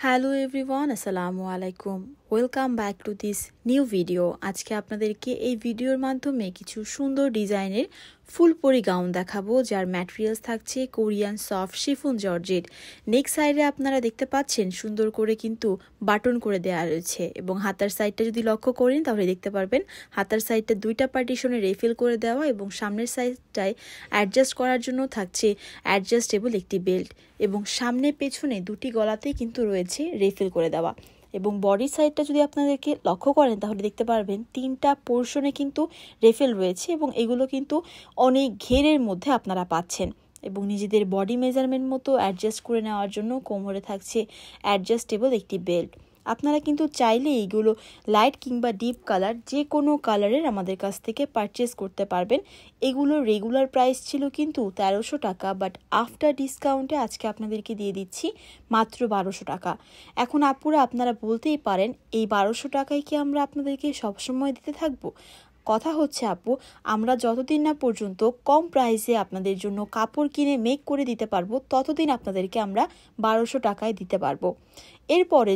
Hello everyone, আসসালামু আলাইকুম। Welcome back to this new video. আজকে আপনাদেরকে এই ভিডিওর মাধ্যমে কিছু সুন্দর ডিজাইনের ফুলপরি গাউন দেখাবো, যার ম্যাটেরিয়ালস থাকছে কোরিয়ান সফট শিফন জর্জেট। নেক সাইডে আপনারা দেখতে পাচ্ছেন সুন্দর করে কিন্তু বাটন করে দেওয়া রয়েছে, এবং হাতার সাইডটা যদি লক্ষ্য করেন তাহলে দেখতে পারবেন হাতার সাইডটা দুইটা পার্টিশনে রেফিল করে দেওয়া, এবং সামনের সাইডটায় অ্যাডজাস্ট করার জন্য থাকছে অ্যাডজাস্টেবল একটি বেল্ট, এবং সামনে পেছনে দুটি গলাতেই কিন্তু রয়েছে রেফিল করে দেওয়া। এবং বডি সাইডটা যদি আপনাদেরকে লক্ষ্য করেন তাহলে দেখতে পারবেন তিনটা পোর্শনে কিন্তু রেফিল রয়েছে, এবং এগুলো কিন্তু অনেক ঘেরের মধ্যে আপনারা পাচ্ছেন। এবং নিজেদের বডি মেজারমেন্ট মতো অ্যাডজাস্ট করে নেওয়ার জন্য কোমরে থাকছে অ্যাডজাস্টেবল একটি বেল্ট। আপনারা কিন্তু চাইলে এইগুলো লাইট কিংবা ডিপ কালার যে কোনো কালারের আমাদের কাছ থেকে পারচেস করতে পারবেন। এগুলোর রেগুলার প্রাইস ছিল কিন্তু 1300 টাকা, বাট আফটার ডিসকাউন্টে আজকে আপনাদেরকে দিয়ে দিচ্ছি মাত্র 1200 টাকা। এখন আপুরা আপনারা বলতেই পারেন, এই 1200 টাকায় কি আমরা আপনাদেরকে সবসময় দিতে থাকবো? কথা হচ্ছে আপু, আমরা যতদিন না পর্যন্ত কম প্রাইসে আপনাদের জন্য কাপড় কিনে মেক করে দিতে পারবো ততদিন আপনাদেরকে আমরা 1200 টাকায় দিতে পারবো। এরপরে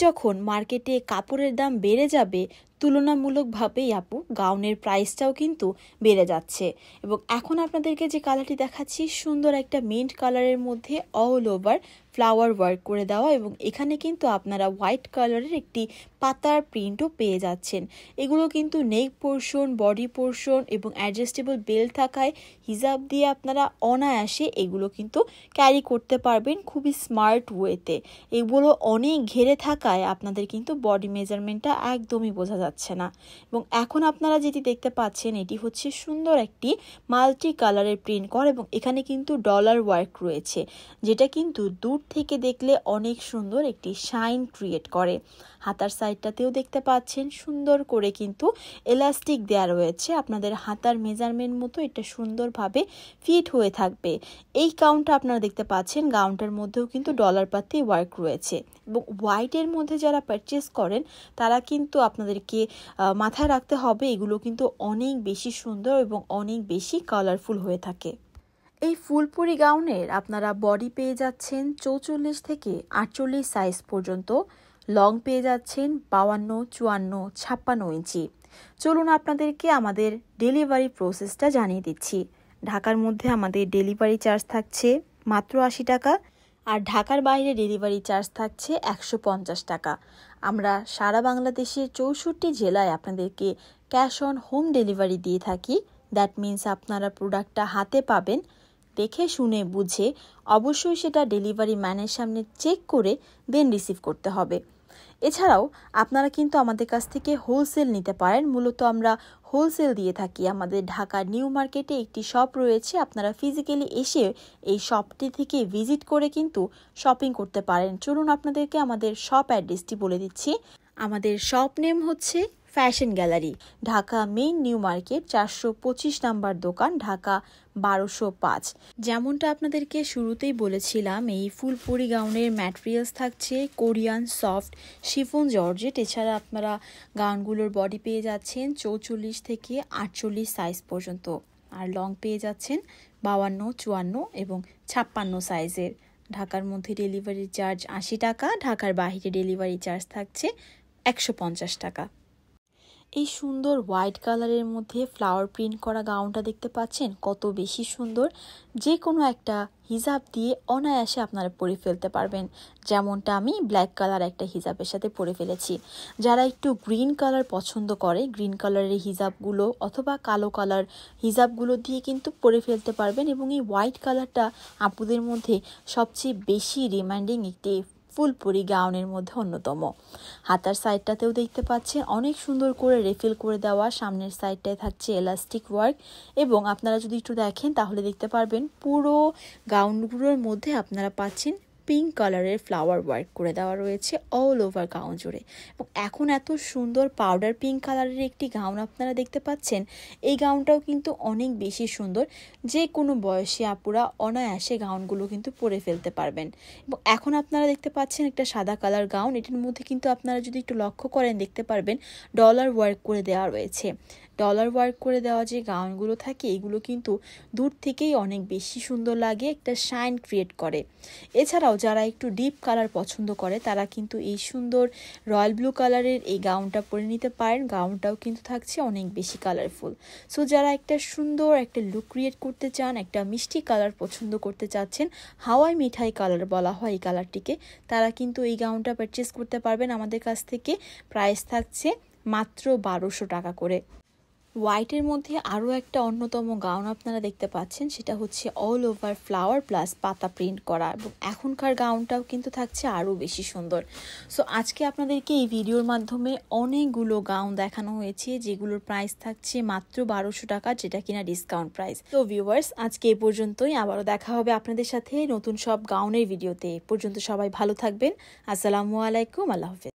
যখন মার্কেটে কাপড়ের দাম বেড়ে যাবে, তুলনামূলকভাবেই আপু গাউনের প্রাইসটাও কিন্তু বেড়ে যাচ্ছে। এবং এখন আপনাদেরকে যে কালারটি দেখাচ্ছি, সুন্দর একটা মিন্ট কালারের মধ্যে অল ওভার ফ্লাওয়ার ওয়ার্ক করে দেওয়া, এবং এখানে কিন্তু আপনারা হোয়াইট কালারের একটি পাতার প্রিন্টও পেয়ে যাচ্ছেন। এগুলো কিন্তু নেক পোর্শন, বডি পোর্শন এবং অ্যাডজাস্টেবল বেল্ট থাকায় হিজাব দিয়ে আপনারা অনায়াসে এগুলো কিন্তু ক্যারি করতে পারবেন খুবই স্মার্ট ওয়েতে। এগুলো অনেক ঘেরে থাকায় আপনাদের কিন্তু বডি মেজারমেন্টটা একদমই বোঝা যাচ্ছে না। এবং এখন আপনারা যেটি দেখতে পাচ্ছেন এটি হচ্ছে সুন্দর একটি মাল্টি কালারের প্রিন্ট করা, এবং এখানে কিন্তু ডলার ওয়ার্ক রয়েছে, যেটা কিন্তু দূর থেকে দেখলে অনেক সুন্দর একটি শাইন ক্রিয়েট করে। হাতার সাইডটাতেও দেখতে পাচ্ছেন সুন্দর করে কিন্তু এলাস্টিক দেওয়া রয়েছে, আপনাদের হাতার মেজারমেন্ট মতো এটা সুন্দরভাবে ফিট হয়ে থাকবে। এই গাউনটা আপনারা দেখতে পাচ্ছেন, গাউনটার মধ্যেও কিন্তু ডলার পাতি ওয়ার্ক রয়েছে। এবং হোয়াইটের মধ্যে যারা পারচেস করেন তারা কিন্তু আপনাদেরকে মাথায় রাখতে হবে, এগুলো কিন্তু অনেক বেশি সুন্দর এবং অনেক বেশি কালারফুল হয়ে থাকে। এই ফুলপুরি গাউনের আপনারা বডি পেয়ে যাচ্ছেন 44 থেকে 48 সাইজ পর্যন্ত, লং পেয়ে যাচ্ছেন 52, 54, 56 ইঞ্চি। চলুন আপনাদেরকে আমাদের ডেলিভারি প্রসেসটা জানিয়ে দিচ্ছি। ঢাকার মধ্যে আমাদের ডেলিভারি চার্জ থাকছে মাত্র 80 টাকা, আর ঢাকার বাইরে ডেলিভারি চার্জ থাকছে 150 টাকা। আমরা সারা বাংলাদেশের 64 জেলায় আপনাদেরকে ক্যাশ অন হোম ডেলিভারি দিয়ে থাকি। দ্যাট মিন্স আপনারা প্রোডাক্টটা হাতে পাবেন, দেখে শুনে বুঝে অবশ্যই সেটা ডেলিভারি ম্যানের সামনে চেক করে দেন রিসিভ করতে হবে। এছাড়াও আপনারা কিন্তু আমাদের কাছ থেকে হোলসেল নিতে পারেন। মূলত আমরা হোলসেল দিয়ে থাকি। আমাদের ঢাকার নিউ মার্কেটে একটি শপ রয়েছে, আপনারা ফিজিক্যালি এসে এই শপটি থেকে ভিজিট করে কিন্তু শপিং করতে পারেন। চলুন আপনাদেরকে আমাদের শপ অ্যাড্রেসটি বলে দিচ্ছি। আমাদের শপ নেম হচ্ছে fashion gallery, Dhaka main new market, 425 number দোকান, ঢাকা 1205। যেমনটা আপনাদেরকে শুরুতেই বলেছিলাম, এই ফুলপরি গাউনের ম্যাটেরিয়ালস থাকছে কোরিয়ান সফট শিফন জর্জেট। এছাড়া আপনারা গাউনগুলোর বডি পেয়ে যাচ্ছেন 44 থেকে 48 সাইজ পর্যন্ত, আর লং পেয়ে যাচ্ছেন 52, 54 এবং 56 সাইজের। ঢাকার মধ্যে ডেলিভারি চার্জ 80 টাকা, ঢাকার বাইরে ডেলিভারি চার্জ থাকছে 150 টাকা। এই সুন্দর হোয়াইট কালারের মধ্যে ফ্লাওয়ার প্রিন্ট করা গাউনটা দেখতে পাচ্ছেন কত বেশি সুন্দর। যে কোনো একটা হিজাব দিয়ে অনায়াসে আপনারা পরে ফেলতে পারবেন, যেমনটা আমি ব্ল্যাক কালার একটা হিজাবের সাথে পরে ফেলেছি। যারা একটু গ্রিন কালার পছন্দ করে, গ্রিন কালারের হিজাবগুলো অথবা কালো কালার হিজাবগুলো দিয়ে কিন্তু পরে ফেলতে পারবেন। এবং এই হোয়াইট কালারটা আপুদের মধ্যে সবচেয়ে বেশি রিমাইন্ডিং একটি ফুলপরি গাউনের মধ্যে অন্যতম। হাতার সাইডটাতেও দেখতে পাচ্ছেন অনেক সুন্দর করে রেফিল করে দেওয়া, সামনের সাইডটায় থাকছে এলাস্টিক ওয়ার্ক, এবং আপনারা যদি একটু দেখেন তাহলে দেখতে পারবেন পুরো গাউনগুলোর মধ্যে আপনারা পাচ্ছেন পিঙ্ক কালারের ফ্লাওয়ার ওয়ার্ক করে দেওয়া রয়েছে অল ওভার গাউন জুড়ে। এবং এখন এত সুন্দর পাউডার পিঙ্ক কালারের একটি গাউন আপনারা দেখতে পাচ্ছেন, এই গাউনটাও কিন্তু অনেক বেশি সুন্দর। যে কোনো বয়সী আপুরা অনায়াসে গাউনগুলো কিন্তু পরে ফেলতে পারবেন। এবং এখন আপনারা দেখতে পাচ্ছেন একটা সাদা কালার গাউন, এটার মধ্যে কিন্তু আপনারা যদি একটু লক্ষ্য করেন দেখতে পারবেন ডলার ওয়ার্ক করে দেওয়া রয়েছে। ডলার ওয়ার্ক করে দেওয়া যে গাউনগুলো থাকে এগুলো কিন্তু দূর থেকেই অনেক বেশি সুন্দর লাগে, একটা শাইন ক্রিয়েট করে। এছাড়াও যারা একটু ডিপ কালার পছন্দ করে তারা কিন্তু এই সুন্দর রয়্যাল ব্লু কালারের এই গাউনটা পরে নিতে পারেন। গাউনটাও কিন্তু থাকছে অনেক বেশি কালারফুল। সো যারা একটা সুন্দর একটা লুক ক্রিয়েট করতে চান, একটা মিষ্টি কালার পছন্দ করতে চাচ্ছেন, হাওয়াই মিঠাই কালার বলা হয় এই কালারটিকে, তারা কিন্তু এই গাউনটা পারচেস করতে পারবেন আমাদের কাছ থেকে। প্রাইস থাকছে মাত্র 1200 টাকা করে। হোয়াইটের মধ্যে আরও একটা অন্যতম গাউন আপনারা দেখতে পাচ্ছেন, সেটা হচ্ছে অল ওভার ফ্লাওয়ার প্লাস পাতা প্রিন্ট করা, এবং এখনকার গাউনটাও কিন্তু থাকছে আরও বেশি সুন্দর। সো আজকে আপনাদেরকে এই ভিডিওর মাধ্যমে অনেকগুলো গাউন দেখানো হয়েছে যেগুলোর প্রাইস থাকছে মাত্র 1200 টাকা, যেটা কিনা ডিসকাউন্ট প্রাইস। তো ভিউয়ার্স, আজকে এই পর্যন্তই। আবারও দেখা হবে আপনাদের সাথে নতুন সব গাউনের ভিডিওতে। এ পর্যন্ত সবাই ভালো থাকবেন। আসসালামু আলাইকুম, আল্লাহ হাফেজ।